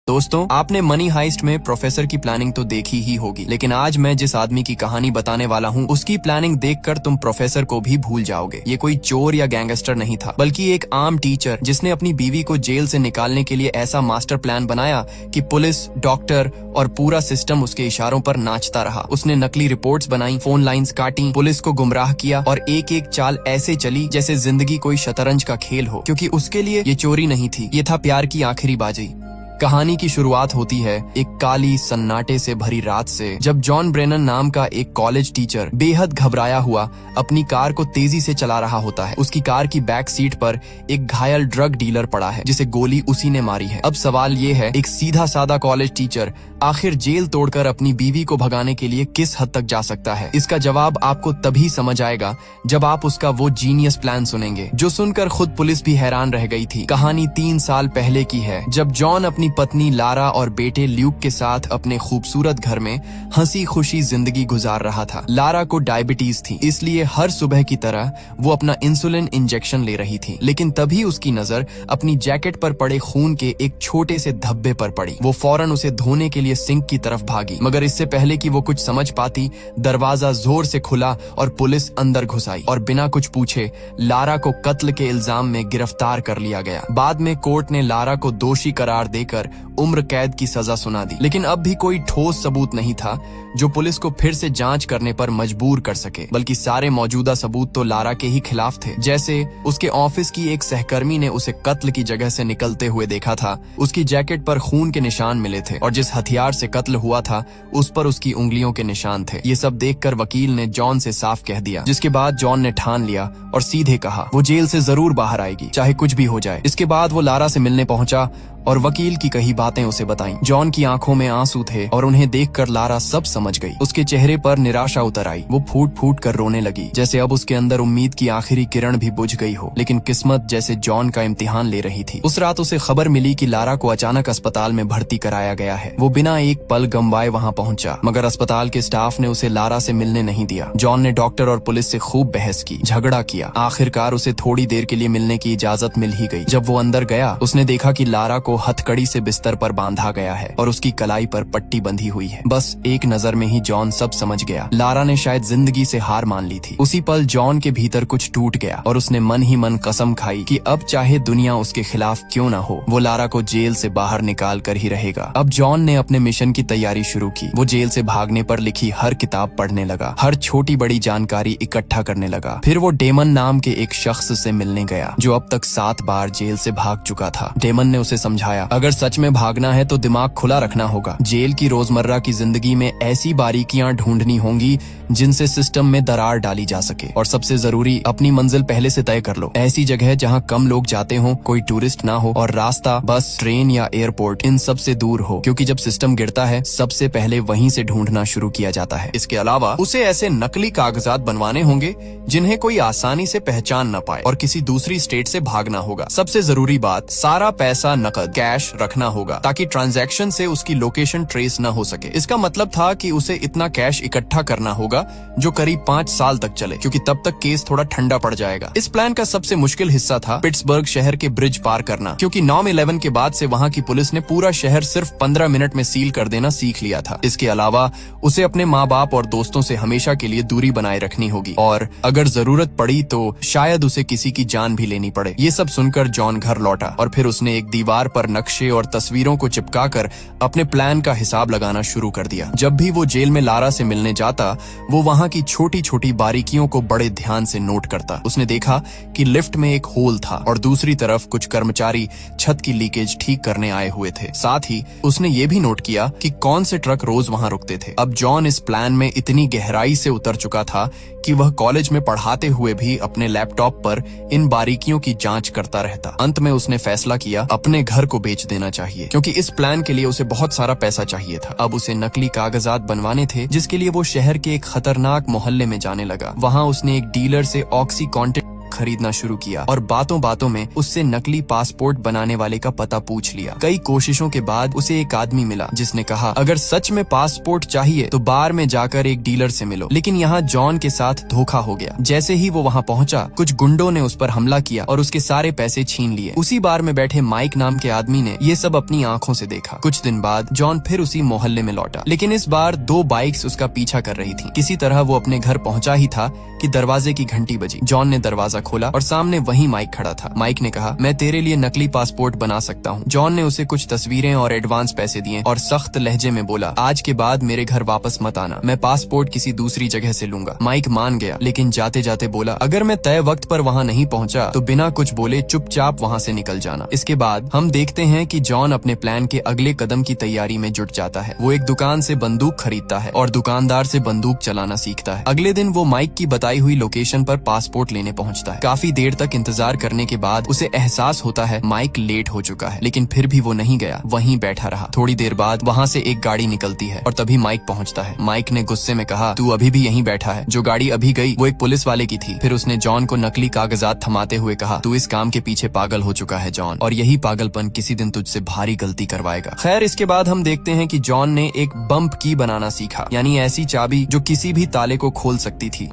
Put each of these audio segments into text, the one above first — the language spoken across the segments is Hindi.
दोस्तों, आपने मनी हाइस्ट में प्रोफेसर की प्लानिंग तो देखी ही होगी, लेकिन आज मैं जिस आदमी की कहानी बताने वाला हूँ उसकी प्लानिंग देखकर तुम प्रोफेसर को भी भूल जाओगे। ये कोई चोर या गैंगस्टर नहीं था, बल्कि एक आम टीचर जिसने अपनी बीवी को जेल से निकालने के लिए ऐसा मास्टर प्लान बनाया कि पुलिस, डॉक्टर और पूरा सिस्टम उसके इशारों पर नाचता रहा। उसने नकली रिपोर्ट्स बनाई, फोन लाइंस काटी, पुलिस को गुमराह किया और एक एक चाल ऐसे चली जैसे जिंदगी कोई शतरंज का खेल हो, क्योंकि उसके लिए ये चोरी नहीं थी, ये था प्यार की आखिरी बाजी। कहानी की शुरुआत होती है एक काली सन्नाटे से भरी रात से, जब जॉन ब्रेनन नाम का एक कॉलेज टीचर बेहद घबराया हुआ अपनी कार को तेजी से चला रहा होता है। उसकी कार की बैक सीट पर एक घायल ड्रग डीलर पड़ा है जिसे गोली उसी ने मारी है। अब सवाल ये है, एक सीधा साधा कॉलेज टीचर आखिर जेल तोड़कर अपनी बीवी को भगाने के लिए किस हद तक जा सकता है? इसका जवाब आपको तभी समझ आएगा जब आप उसका वो जीनियस प्लान सुनेंगे, जो सुनकर खुद पुलिस भी हैरान रह गई थी। कहानी 3 साल पहले की है, जब जॉन अपनी पत्नी लारा और बेटे ल्यूक के साथ अपने खूबसूरत घर में हंसी खुशी जिंदगी गुजार रहा था। लारा को डायबिटीज थी, इसलिए हर सुबह की तरह वो अपना इंसुलिन इंजेक्शन ले रही थी, लेकिन तभी उसकी नजर अपनी जैकेट पर पड़े खून के एक छोटे से धब्बे पर पड़ी। वो फौरन उसे धोने के लिए सिंक की तरफ भागी, मगर इससे पहले कि वो कुछ समझ पाती, दरवाजा जोर से खुला और पुलिस अंदर घुस आई और बिना कुछ पूछे लारा को कत्ल के इल्जाम में गिरफ्तार कर लिया गया। बाद में कोर्ट ने लारा को दोषी करार देकर उम्र कैद की सजा सुना दी, लेकिन अब भी कोई ठोस सबूत नहीं था जो पुलिस को फिर से जांच करने पर मजबूर कर सके, बल्कि सारे मौजूदा सबूत तो लारा के ही खिलाफ थे। जैसे उसके ऑफिस की एक सहकर्मी ने उसे कत्ल की जगह से निकलते हुए देखा था, उसकी जैकेट पर खून के निशान मिले थे और जिस हथियार से कत्ल हुआ था उस पर उसकी उंगलियों के निशान थे। ये सब देखकर वकील ने जॉन से साफ कह दिया, जिसके बाद जॉन ने ठान लिया और सीधे कहा वो जेल से जरूर बाहर आएगी, चाहे कुछ भी हो जाए। इसके बाद वो लारा से मिलने पहुंचा और वकील की कही बातें उसे बताईं। जॉन की आंखों में आंसू थे और उन्हें देखकर लारा सब समझ गई। उसके चेहरे पर निराशा उतर आई, वो फूट फूट कर रोने लगी, जैसे अब उसके अंदर उम्मीद की आखिरी किरण भी बुझ गई हो। लेकिन किस्मत जैसे जॉन का इम्तिहान ले रही थी। उस रात उसे खबर मिली कि लारा को अचानक अस्पताल में भर्ती कराया गया है। वो बिना एक पल गंवाए वहाँ पहुंचा, मगर अस्पताल के स्टाफ ने उसे लारा से मिलने नहीं दिया। जॉन ने डॉक्टर और पुलिस से खूब बहस की, झगड़ा किया। आखिरकार उसे थोड़ी देर के लिए मिलने की इजाजत मिल ही गई। जब वो अंदर गया, उसने देखा कि लारा को हथकड़ी से बिस्तर पर बांधा गया है और उसकी कलाई पर पट्टी बंधी हुई है। बस एक नजर में ही जॉन सब समझ गया। लारा ने शायद जिंदगी से हार मान ली थी। उसी पल जॉन के भीतर कुछ टूट गया और उसने मन ही मन कसम खाई कि अब चाहे दुनिया उसके खिलाफ क्यों ना हो, वो लारा को जेल से बाहर निकाल कर ही रहेगा। अब जॉन ने अपने मिशन की तैयारी शुरू की। वो जेल से भागने पर लिखी हर किताब पढ़ने लगा, हर छोटी बड़ी जानकारी इकट्ठा करने लगा। फिर वो डेमन नाम के एक शख्स से मिलने गया, जो अब तक 7 बार जेल से भाग चुका था। डेमन ने उसे समझाया, अगर सच में भागना है तो दिमाग खुला रखना होगा। जेल की रोजमर्रा की जिंदगी में ऐसी बारीकियां ढूंढनी होंगी जिनसे सिस्टम में दरार डाली जा सके। और सबसे जरूरी, अपनी मंजिल पहले से तय कर लो। ऐसी जगह जहां कम लोग जाते हो, कोई टूरिस्ट ना हो और रास्ता बस, ट्रेन या एयरपोर्ट इन सब से दूर हो, क्योंकि जब सिस्टम गिरता है सबसे पहले वहीं से ढूंढना शुरू किया जाता है। इसके अलावा उसे ऐसे नकली कागजात बनवाने होंगे जिन्हें कोई आसानी से पहचान न पाए और किसी दूसरी स्टेट से भागना होगा। सबसे जरूरी बात, सारा पैसा नकद कैश रखना होगा ताकि ट्रांजैक्शन से उसकी लोकेशन ट्रेस न हो सके। इसका मतलब था कि उसे इतना कैश इकट्ठा करना होगा जो करीब 5 साल तक चले, क्योंकि तब तक केस थोड़ा ठंडा पड़ जाएगा। इस प्लान का सबसे मुश्किल हिस्सा था पिट्सबर्ग शहर के ब्रिज पार करना, क्योंकि 9/11 के बाद से वहाँ की पुलिस ने पूरा शहर सिर्फ 15 मिनट में सील कर देना सीख लिया था। इसके अलावा उसे अपने माँ बाप और दोस्तों से हमेशा के लिए दूरी बनाए रखनी होगी और अगर जरूरत पड़ी तो शायद उसे किसी की जान भी लेनी पड़े। ये सब सुनकर जॉन घर लौटा और फिर उसने एक दीवार पर नक्शे और तस्वीरों को चिपकाकर अपने प्लान का हिसाब लगाना शुरू कर दिया। जब भी वो जेल में लारा से मिलने जाता, वो वहाँ की छोटी छोटी बारीकियों को बड़े ध्यान से नोट करता। उसने देखा कि लिफ्ट में एक होल था और दूसरी तरफ कुछ कर्मचारी छत की लीकेज ठीक करने आए हुए थे। साथ ही उसने ये भी नोट किया कि कौन से ट्रक रोज वहाँ रुकते थे। अब जॉन इस प्लान में इतनी गहराई से उतर चुका था कि वह कॉलेज में पढ़ाते हुए भी अपने लैपटॉप पर इन बारीकियों की जांच करता रहता। अंत में उसने फैसला किया अपने घर को बेच देना चाहिए, क्योंकि इस प्लान के लिए उसे बहुत सारा पैसा चाहिए था। अब उसे नकली कागजात बनवाने थे, जिसके लिए वो शहर के एक खतरनाक मोहल्ले में जाने लगा। वहाँ उसने एक डीलर से ऑक्सीकॉन्टिन खरीदना शुरू किया और बातों बातों में उससे नकली पासपोर्ट बनाने वाले का पता पूछ लिया। कई कोशिशों के बाद उसे एक आदमी मिला जिसने कहा अगर सच में पासपोर्ट चाहिए तो बार में जाकर एक डीलर से मिलो। लेकिन यहाँ जॉन के साथ धोखा हो गया। जैसे ही वो वहाँ पहुँचा, कुछ गुंडों ने उस पर हमला किया और उसके सारे पैसे छीन लिए। उसी बार में बैठे माइक नाम के आदमी ने ये सब अपनी आंखों से देखा। कुछ दिन बाद जॉन फिर उसी मोहल्ले में लौटा, लेकिन इस बार 2 बाइक्स उसका पीछा कर रही थी। किसी तरह वो अपने घर पहुंचा ही था कि दरवाजे की घंटी बजी। जॉन ने दरवाजा खोला और सामने वही माइक खड़ा था। माइक ने कहा, मैं तेरे लिए नकली पासपोर्ट बना सकता हूँ। जॉन ने उसे कुछ तस्वीरें और एडवांस पैसे दिए और सख्त लहजे में बोला, आज के बाद मेरे घर वापस मत आना, मैं पासपोर्ट किसी दूसरी जगह से लूंगा। माइक मान गया, लेकिन जाते जाते बोला, अगर मैं तय वक्त पर वहाँ नहीं पहुँचा तो बिना कुछ बोले चुपचाप वहाँ से निकल जाना। इसके बाद हम देखते हैं कि जॉन अपने प्लान के अगले कदम की तैयारी में जुट जाता है। वो एक दुकान से बंदूक खरीदता है और दुकानदार से बंदूक चलाना सीखता है। अगले दिन वो माइक की बताई हुई लोकेशन पर पासपोर्ट लेने पहुंचता है। काफी देर तक इंतजार करने के बाद उसे एहसास होता है माइक लेट हो चुका है, लेकिन फिर भी वो नहीं गया, वहीं बैठा रहा। थोड़ी देर बाद वहाँ से एक गाड़ी निकलती है और तभी माइक पहुँचता है। माइक ने गुस्से में कहा, तू अभी भी यहीं बैठा है? जो गाड़ी अभी गई वो एक पुलिस वाले की थी। फिर उसने जॉन को नकली कागजात थमाते हुए कहा, तू इस काम के पीछे पागल हो चुका है जॉन, और यही पागलपन किसी दिन तुझसे भारी गलती करवाएगा। खैर, इसके बाद हम देखते हैं कि जॉन ने एक बम्प की बनाना सीखा, यानी ऐसी चाबी जो किसी भी ताले को खोल सकती थी।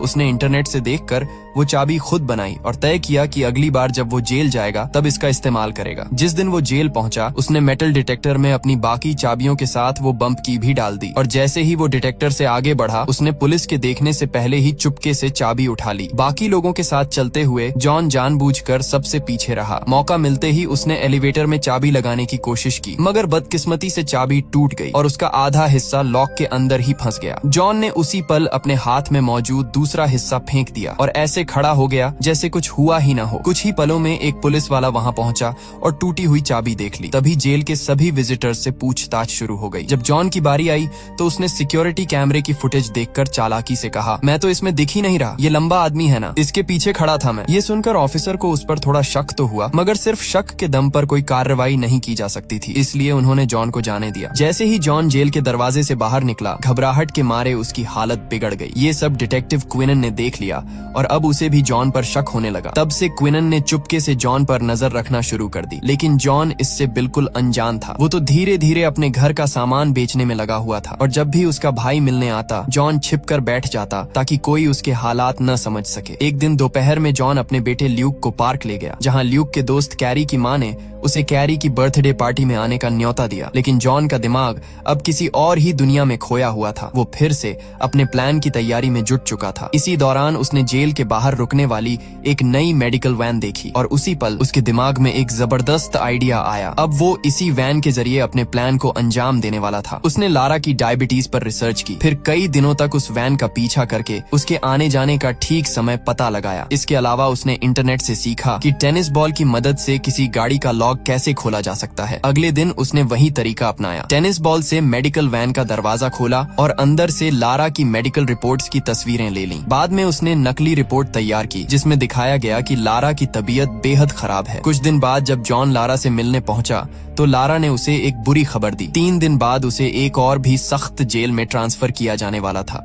उसने इंटरनेट से देखकर वो चाबी खुद बनाई और तय किया कि अगली बार जब वो जेल जाएगा तब इसका इस्तेमाल करेगा। जिस दिन वो जेल पहुंचा, उसने मेटल डिटेक्टर में अपनी बाकी चाबियों के साथ वो बम्प की भी डाल दी और जैसे ही वो डिटेक्टर से आगे बढ़ा, उसने पुलिस के देखने से पहले ही चुपके से चाबी उठा ली। बाकी लोगों के साथ चलते हुए जॉन जानबूझकर सबसे पीछे रहा। मौका मिलते ही उसने एलिवेटर में चाबी लगाने की कोशिश की, मगर बदकिस्मती से चाबी टूट गई और उसका आधा हिस्सा लॉक के अंदर ही फंस गया। जॉन ने उसी पल अपने हाथ में मौजूद दूसरा हिस्सा फेंक दिया और ऐसे खड़ा हो गया जैसे कुछ हुआ ही ना हो। कुछ ही पलों में एक पुलिस वाला वहां पहुंचा और टूटी हुई चाबी देख ली। तभी जेल के सभी विजिटर्स से पूछताछ शुरू हो गई। जब जॉन की बारी आई तो उसने सिक्योरिटी कैमरे की फुटेज देखकर चालाकी से कहा, मैं तो इसमें दिख ही नहीं रहा, ये लंबा आदमी है ना, इसके पीछे खड़ा था मैं। ये सुनकर ऑफिसर को उस पर थोड़ा शक तो हुआ, मगर सिर्फ शक के दम पर कोई कार्रवाई नहीं की जा सकती थी, इसलिए उन्होंने जॉन को जाने दिया। जैसे ही जॉन जेल के दरवाजे से बाहर निकला, घबराहट के मारे उसकी हालत बिगड़ गई। ये सब डिटेक्टिव क्विनन ने देख लिया और अब उसे भी जॉन पर शक होने लगा। तब से क्विनन ने चुपके से जॉन पर नजर रखना शुरू कर दी, लेकिन जॉन इससे बिल्कुल अनजान था। वो तो धीरे धीरे अपने घर का सामान बेचने में लगा हुआ था और जब भी उसका भाई मिलने आता, जॉन छिपकर बैठ जाता ताकि कोई उसके हालात न समझ सके। एक दिन दोपहर में जॉन अपने बेटे ल्यूक को पार्क ले गया, जहाँ ल्यूक के दोस्त कैरी की माँ ने उसे कैरी की बर्थडे पार्टी में आने का न्योता दिया। लेकिन जॉन का दिमाग अब किसी और ही दुनिया में खोया हुआ था। वो फिर से अपने प्लान की तैयारी में जुट चुका था। इसी दौरान उसने जेल के बाहर रुकने वाली एक नई मेडिकल वैन देखी और उसी पल उसके दिमाग में एक जबरदस्त आइडिया आया। अब वो इसी वैन के जरिए अपने प्लान को अंजाम देने वाला था। उसने लारा की डायबिटीज पर रिसर्च की, फिर कई दिनों तक उस वैन का पीछा करके उसके आने जाने का ठीक समय पता लगाया। इसके अलावा उसने इंटरनेट से सीखा कि टेनिस बॉल की मदद से किसी गाड़ी का लॉक कैसे खोला जा सकता है। अगले दिन उसने वही तरीका अपनाया। टेनिस बॉल से मेडिकल वैन का दरवाजा खोला और अंदर से लारा की मेडिकल रिपोर्ट्स की तस्वीरें ले लीं। बाद में उसने नकली रिपोर्ट तैयार की जिसमें दिखाया गया कि लारा की तबीयत बेहद खराब है। कुछ दिन बाद जब जॉन लारा से मिलने पहुंचा तो लारा ने उसे एक बुरी खबर दी। 3 दिन बाद उसे एक और भी सख्त जेल में ट्रांसफर किया जाने वाला था।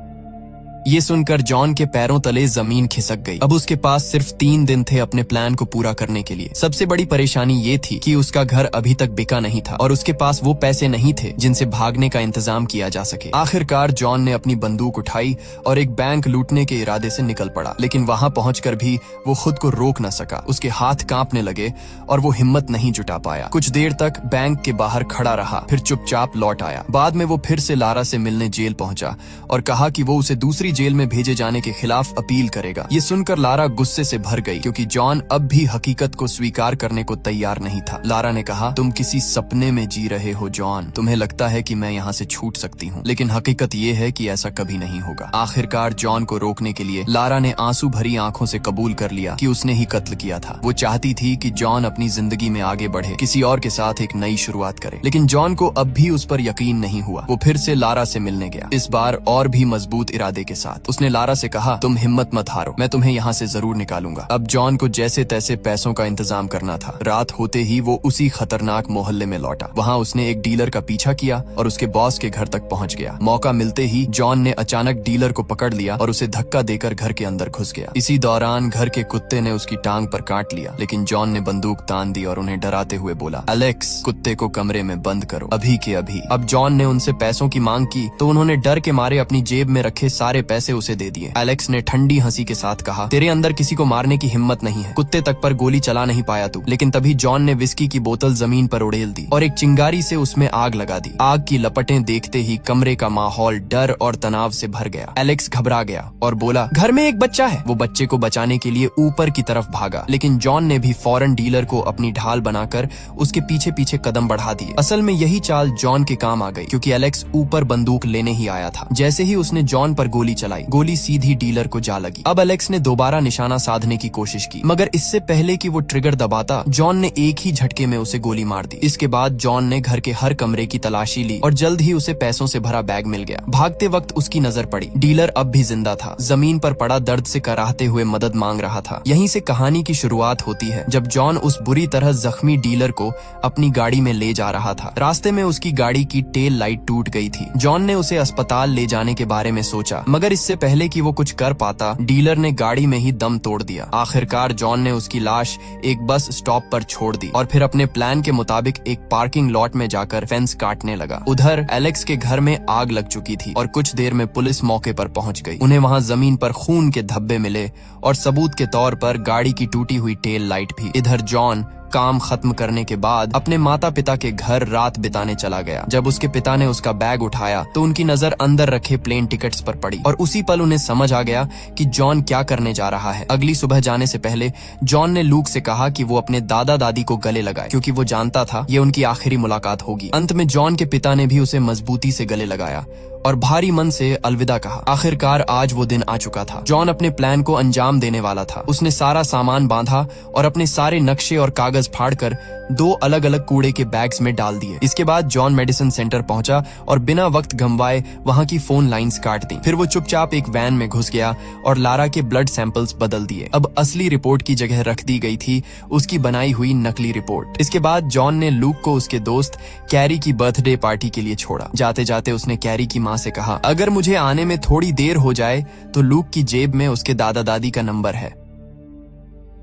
ये सुनकर जॉन के पैरों तले जमीन खिसक गई। अब उसके पास सिर्फ 3 दिन थे अपने प्लान को पूरा करने के लिए। सबसे बड़ी परेशानी ये थी कि उसका घर अभी तक बिका नहीं था और उसके पास वो पैसे नहीं थे जिनसे भागने का इंतजाम किया जा सके। आखिरकार जॉन ने अपनी बंदूक उठाई और एक बैंक लूटने के इरादे से निकल पड़ा, लेकिन वहां पहुंचकर भी वो खुद को रोक न सका। उसके हाथ कांपने लगे और वो हिम्मत नहीं जुटा पाया। कुछ देर तक बैंक के बाहर खड़ा रहा, फिर चुपचाप लौट आया। बाद में वो फिर से लारा से मिलने जेल पहुंचा और कहा कि वो उसे दूसरी जेल में भेजे जाने के खिलाफ अपील करेगा। ये सुनकर लारा गुस्से से भर गई क्योंकि जॉन अब भी हकीकत को स्वीकार करने को तैयार नहीं था। लारा ने कहा, तुम किसी सपने में जी रहे हो जॉन, तुम्हें लगता है कि मैं यहाँ से छूट सकती हूँ, लेकिन हकीकत ये है कि ऐसा कभी नहीं होगा। आखिरकार जॉन को रोकने के लिए लारा ने आंसू भरी आंखों से कबूल कर लिया कि उसने ही कत्ल किया था। वो चाहती थी कि जॉन अपनी जिंदगी में आगे बढ़े, किसी और के साथ एक नई शुरुआत करे, लेकिन जॉन को अब भी उस पर यकीन नहीं हुआ। वो फिर से लारा से मिलने गया, इस बार और भी मजबूत इरादे के साथ। साथ। उसने लारा से कहा, तुम हिम्मत मत हारो, मैं तुम्हें यहाँ से जरूर निकालूंगा। अब जॉन को जैसे तैसे पैसों का इंतजाम करना था। रात होते ही वो उसी खतरनाक मोहल्ले में लौटा। वहाँ उसने एक डीलर का पीछा किया और उसके बॉस के घर तक पहुँच गया। मौका मिलते ही जॉन ने अचानक डीलर को पकड़ लिया और उसे धक्का देकर घर के अंदर घुस गया। इसी दौरान घर के कुत्ते ने उसकी टांग पर काट लिया, लेकिन जॉन ने बंदूक तान दी और उन्हें डराते हुए बोला, एलेक्स, कुत्ते को कमरे में बंद करो, अभी के अभी। अब जॉन ने उनसे पैसों की मांग की तो उन्होंने डर के मारे अपनी जेब में रखे सारे पैसे उसे दे दिए। एलेक्स ने ठंडी हंसी के साथ कहा, तेरे अंदर किसी को मारने की हिम्मत नहीं है, कुत्ते तक पर गोली चला नहीं पाया तू। लेकिन तभी जॉन ने विस्की की बोतल जमीन पर उड़ेल दी और एक चिंगारी से उसमें आग लगा दी। आग की लपटें देखते ही कमरे का माहौल डर और तनाव से भर गया। एलेक्स घबरा गया और बोला, घर में एक बच्चा है। वो बच्चे को बचाने के लिए ऊपर की तरफ भागा, लेकिन जॉन ने भी फौरन डीलर को अपनी ढाल बनाकर उसके पीछे पीछे कदम बढ़ा दिए। असल में यही चाल जॉन के काम आ गई, क्योंकि एलेक्स ऊपर बंदूक लेने ही आया था। जैसे ही उसने जॉन पर गोली चलाई, गोली सीधी डीलर को जा लगी। अब एलेक्स ने दोबारा निशाना साधने की कोशिश की, मगर इससे पहले कि वो ट्रिगर दबाता, जॉन ने एक ही झटके में उसे गोली मार दी। इसके बाद जॉन ने घर के हर कमरे की तलाशी ली और जल्द ही उसे पैसों से भरा बैग मिल गया। भागते वक्त उसकी नजर पड़ी, डीलर अब भी जिंदा था, जमीन पर पड़ा दर्द से कराहते हुए मदद मांग रहा था। यहीं से कहानी की शुरुआत होती है, जब जॉन उस बुरी तरह जख्मी डीलर को अपनी गाड़ी में ले जा रहा था। रास्ते में उसकी गाड़ी की टेल लाइट टूट गई थी। जॉन ने उसे अस्पताल ले जाने के बारे में सोचा, मगर इससे पहले कि वो कुछ कर पाता, डीलर ने गाड़ी में ही दम तोड़ दिया। आखिरकार जॉन ने उसकी लाश एक बस स्टॉप पर छोड़ दी और फिर अपने प्लान के मुताबिक एक पार्किंग लॉट में जाकर फेंस काटने लगा। उधर एलेक्स के घर में आग लग चुकी थी और कुछ देर में पुलिस मौके पर पहुंच गई। उन्हें वहां जमीन पर खून के धब्बे मिले और सबूत के तौर पर गाड़ी की टूटी हुई टेल लाइट भी। इधर जॉन काम खत्म करने के बाद अपने माता पिता के घर रात बिताने चला गया। जब उसके पिता ने उसका बैग उठाया तो उनकी नजर अंदर रखे प्लेन टिकट्स पर पड़ी और उसी पल उन्हें समझ आ गया कि जॉन क्या करने जा रहा है। अगली सुबह जाने से पहले जॉन ने लूक से कहा कि वो अपने दादा दादी को गले लगाए, क्योंकि वो जानता था ये उनकी आखिरी मुलाकात होगी। अंत में जॉन के पिता ने भी उसे मजबूती से गले लगाया और भारी मन से अलविदा कहा। आखिरकार आज वो दिन आ चुका था। जॉन अपने प्लान को अंजाम देने वाला था। उसने सारा सामान बांधा और अपने सारे नक्शे और कागज फाड़कर 2 अलग अलग कूड़े के बैग्स में डाल दिए। इसके बाद जॉन मेडिसिन सेंटर पहुंचा और बिना वक्त गंवाए वहां की फोन लाइंस काट दी। फिर वो चुपचाप एक वैन में घुस गया और लारा के ब्लड सैंपल्स बदल दिए। अब असली रिपोर्ट की जगह रख दी गई थी उसकी बनाई हुई नकली रिपोर्ट। इसके बाद जॉन ने लूक को उसके दोस्त कैरी की बर्थडे पार्टी के लिए छोड़ा। जाते जाते उसने कैरी की माँ से कहा, अगर मुझे आने में थोड़ी देर हो जाए तो लूक की जेब में उसके दादा दादी का नंबर है।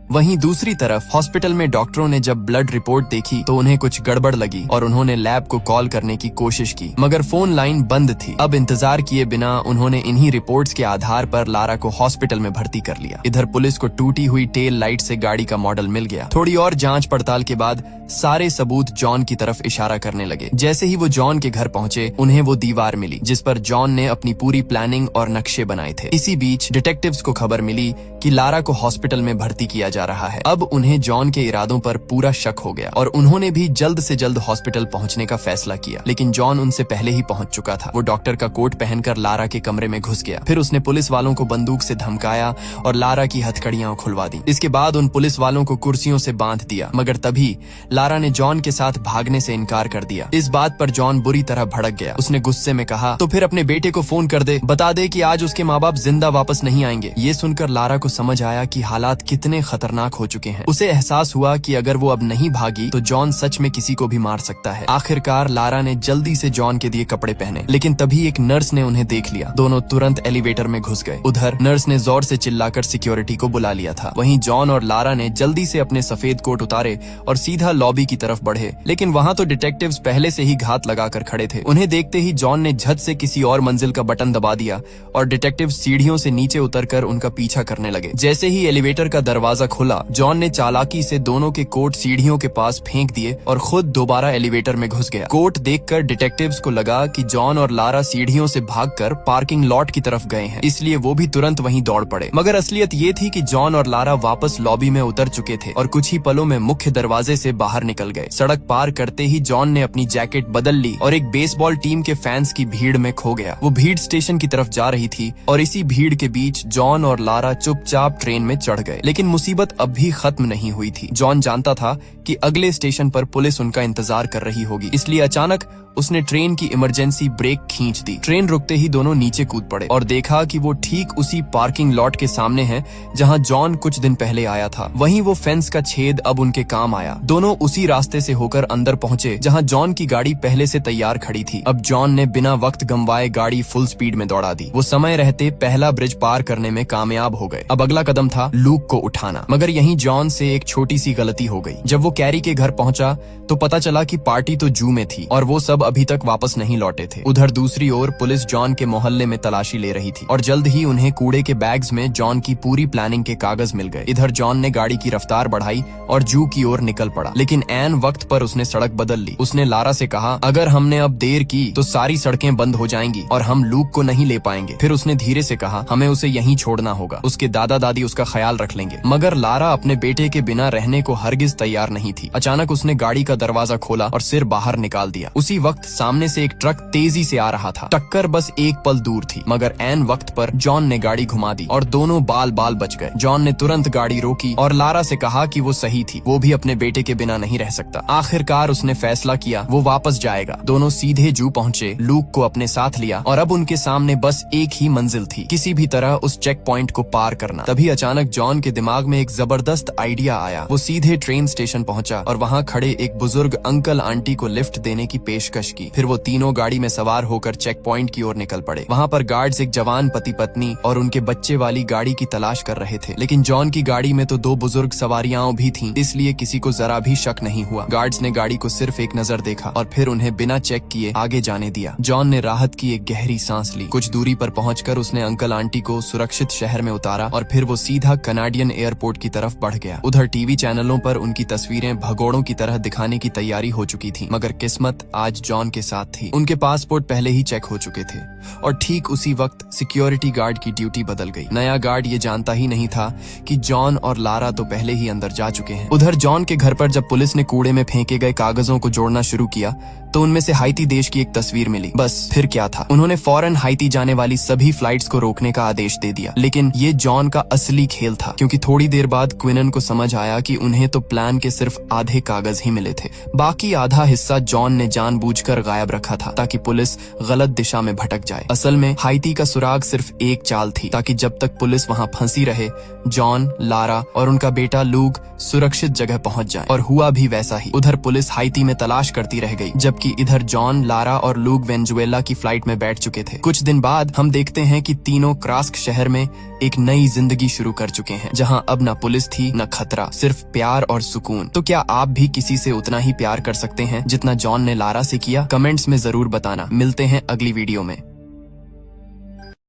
वहीं दूसरी तरफ हॉस्पिटल में डॉक्टरों ने जब ब्लड रिपोर्ट देखी तो उन्हें कुछ गड़बड़ लगी और उन्होंने लैब को कॉल करने की कोशिश की, मगर फोन लाइन बंद थी। अब इंतजार किए बिना उन्होंने इन्हीं रिपोर्ट्स के आधार पर लारा को हॉस्पिटल में भर्ती कर लिया। इधर पुलिस को टूटी हुई टेल लाइट से गाड़ी का मॉडल मिल गया। थोड़ी और जांच पड़ताल के बाद सारे सबूत जॉन की तरफ इशारा करने लगे। जैसे ही वो जॉन के घर पहुंचे, उन्हें वो दीवार मिली जिस पर जॉन ने अपनी पूरी प्लानिंग और नक्शे बनाए थे। इसी बीच डिटेक्टिव्स को खबर मिली कि लारा को हॉस्पिटल में भर्ती किया जा रहा है। अब उन्हें जॉन के इरादों पर पूरा शक हो गया और उन्होंने भी जल्द से जल्द हॉस्पिटल पहुंचने का फैसला किया। लेकिन जॉन उनसे पहले ही पहुंच चुका था। वो डॉक्टर का कोट पहनकर लारा के कमरे में घुस गया। फिर उसने पुलिस वालों को बंदूक से धमकाया और लारा की हथकड़ियां खुलवा दी। इसके बाद उन पुलिस वालों को कुर्सियों से बांध दिया, मगर तभी लारा ने जॉन के साथ भागने से इनकार कर दिया। इस बात पर जॉन बुरी तरह भड़क गया। उसने गुस्से में कहा, तो फिर अपने बेटे को फोन कर दे, बता दे कि आज उसके माँ बाप जिंदा वापस नहीं आएंगे। ये सुनकर लारा को समझ आया कि हालात कितने खतरनाक हो चुके हैं। उसे एहसास हुआ कि अगर वो अब नहीं भागी तो जॉन सच में किसी को भी मार सकता है। आखिरकार लारा ने जल्दी से जॉन के दिए कपड़े पहने, लेकिन तभी एक नर्स ने उन्हें देख लिया। दोनों तुरंत एलिवेटर में घुस गए। उधर नर्स ने जोर से चिल्लाकर सिक्योरिटी को बुला लिया था। वहीं जॉन और लारा ने जल्दी से अपने सफेद कोट उतारे और सीधा लॉबी की तरफ बढ़े, लेकिन वहां तो डिटेक्टिव्स पहले से ही घात लगाकर खड़े थे। उन्हें देखते ही जॉन ने झट से किसी और मंजिल का बटन दबा दिया और डिटेक्टिव सीढ़ियों से नीचे उतरकर उनका पीछा करने लगे। जैसे ही एलिवेटर का दरवाजा खुला, जॉन ने चालाकी से दोनों के कोट सीढ़ियों के पास फेंक दिए और खुद दोबारा एलिवेटर में घुस गया। कोट देखकर डिटेक्टिव्स को लगा कि जॉन और लारा सीढ़ियों से भागकर पार्किंग लॉट की तरफ गए हैं, इसलिए वो भी तुरंत वहीं दौड़ पड़े। मगर असलियत ये थी कि जॉन और लारा वापस लॉबी में उतर चुके थे और कुछ ही पलों में मुख्य दरवाजे से बाहर निकल गए। सड़क पार करते ही जॉन ने अपनी जैकेट बदल ली और एक बेसबॉल टीम के फैंस की भीड़ में खो गया। वो भीड़ स्टेशन की तरफ जा रही थी और इसी भीड़ के बीच जॉन और लारा चुपचाप ट्रेन में चढ़ गए। लेकिन मुसीबत अब भी खत्म नहीं हुई थी। जॉन जानता था कि अगले स्टेशन पर पुलिस उनका इंतजार कर रही होगी, इसलिए अचानक उसने ट्रेन की इमरजेंसी ब्रेक खींच दी। ट्रेन रुकते ही दोनों नीचे कूद पड़े और देखा कि वो ठीक उसी पार्किंग लॉट के सामने है जहां जॉन कुछ दिन पहले आया था। वहीं वो फेंस का छेद अब उनके काम आया। दोनों उसी रास्ते से होकर अंदर पहुंचे जहां जॉन की गाड़ी पहले से तैयार खड़ी थी। अब जॉन ने बिना वक्त गंवाए गाड़ी फुल स्पीड में दौड़ा दी। वो समय रहते पहला ब्रिज पार करने में कामयाब हो गए। अब अगला कदम था लूक को उठाना, मगर यहीं जॉन से एक छोटी सी गलती हो गई। जब वो कैरी के घर पहुंचा तो पता चला कि पार्टी तो जू में थी और वो सब अभी तक वापस नहीं लौटे थे। उधर दूसरी ओर पुलिस जॉन के मोहल्ले में तलाशी ले रही थी और जल्द ही उन्हें कूड़े के बैग्स में जॉन की पूरी प्लानिंग के कागज मिल गए। इधर जॉन ने गाड़ी की रफ्तार बढ़ाई और जू की ओर निकल पड़ा, लेकिन ऐन वक्त पर उसने सड़क बदल ली। उसने लारा से कहा, अगर हमने अब देर की तो सारी सड़कें बंद हो जाएंगी और हम लूक को नहीं ले पाएंगे। फिर उसने धीरे से कहा, हमें उसे यहीं छोड़ना होगा, उसके दादा दादी उसका ख्याल रख लेंगे। मगर लारा अपने बेटे के बिना रहने को हरगिज तैयार नहीं थी। अचानक उसने गाड़ी का दरवाजा खोला और सिर बाहर निकाल दिया। उसी वक्त सामने से एक ट्रक तेजी से आ रहा था। टक्कर बस एक पल दूर थी, मगर ऐन वक्त पर जॉन ने गाड़ी घुमा दी और दोनों बाल बाल बच गए। जॉन ने तुरंत गाड़ी रोकी और लारा से कहा कि वो सही थी, वो भी अपने बेटे के बिना नहीं रह सकता। आखिरकार उसने फैसला किया वो वापस जाएगा। दोनों सीधे जू पहुंचे, लूक को अपने साथ लिया और अब उनके सामने बस एक ही मंजिल थी, किसी भी तरह उस चेक पॉइंट को पार करना। तभी अचानक जॉन के दिमाग में एक जबरदस्त आइडिया आया। वो सीधे ट्रेन स्टेशन पहुंचा और वहां खड़े एक बुजुर्ग अंकल आंटी को लिफ्ट देने की पेशकश की। फिर वो तीनों गाड़ी में सवार होकर चेक पॉइंट की ओर निकल पड़े। वहां पर गार्ड्स एक जवान पति पत्नी और उनके बच्चे वाली गाड़ी की तलाश कर रहे थे, लेकिन जॉन की गाड़ी में तो 2 बुजुर्ग सवारियां भी थीं, इसलिए किसी को जरा भी शक नहीं हुआ। गार्ड्स ने गाड़ी को सिर्फ एक नजर देखा और फिर उन्हें बिना चेक किए आगे जाने दिया। जॉन ने राहत की एक गहरी सांस ली। कुछ दूरी पर पहुंचकर उसने अंकल आंटी को सुरक्षित शहर में उतारा और फिर वो सीधा कनाडियन एयरपोर्ट की तरफ बढ़ गया। उधर टीवी चैनलों पर उनकी तस्वीरें भगोड़ों की तरह दिखाने की तैयारी हो चुकी थी, मगर किस्मत आज जॉन के साथ थी। उनके पासपोर्ट पहले ही चेक हो चुके थे और ठीक उसी वक्त सिक्योरिटी गार्ड की ड्यूटी बदल गई। नया गार्ड ये जानता ही नहीं था कि जॉन और लारा तो पहले ही अंदर जा चुके हैं। उधर जॉन के घर पर जब पुलिस ने कूड़े में फेंके गए कागजों को जोड़ना शुरू किया तो उनमें से हाइती देश की एक तस्वीर मिली। बस फिर क्या था, उन्होंने फौरन हाइती जाने वाली सभी फ्लाइट्स को रोकने का आदेश दे दिया। लेकिन ये जॉन का असली खेल था, क्योंकि थोड़ी देर बाद क्विनन को समझ आया कि उन्हें तो प्लान के सिर्फ आधे कागज ही मिले थे। बाकी आधा हिस्सा जॉन ने जानबूझकर गायब रखा था ताकि पुलिस गलत दिशा में भटक जाए। असल में हाइती का सुराग सिर्फ एक चाल थी, ताकि जब तक पुलिस वहां फंसी रहे जॉन, लारा और उनका बेटा लूक सुरक्षित जगह पहुंच जाए। और हुआ भी वैसा ही। उधर पुलिस हाइती में तलाश करती रह गई, जबकि इधर जॉन, लारा और लूक वेनेजुएला की फ्लाइट में बैठ चुके थे। कुछ दिन बाद हम देखते हैं कि तीनों क्रास्क शहर में एक नई जिंदगी शुरू कर चुके हैं, जहां अब न पुलिस थी न खतरा, सिर्फ प्यार और सुकून। तो क्या आप भी किसी से उतना ही प्यार कर सकते हैं जितना जॉन ने लारा से किया? कमेंट्स में जरूर बताना। मिलते हैं अगली वीडियो में।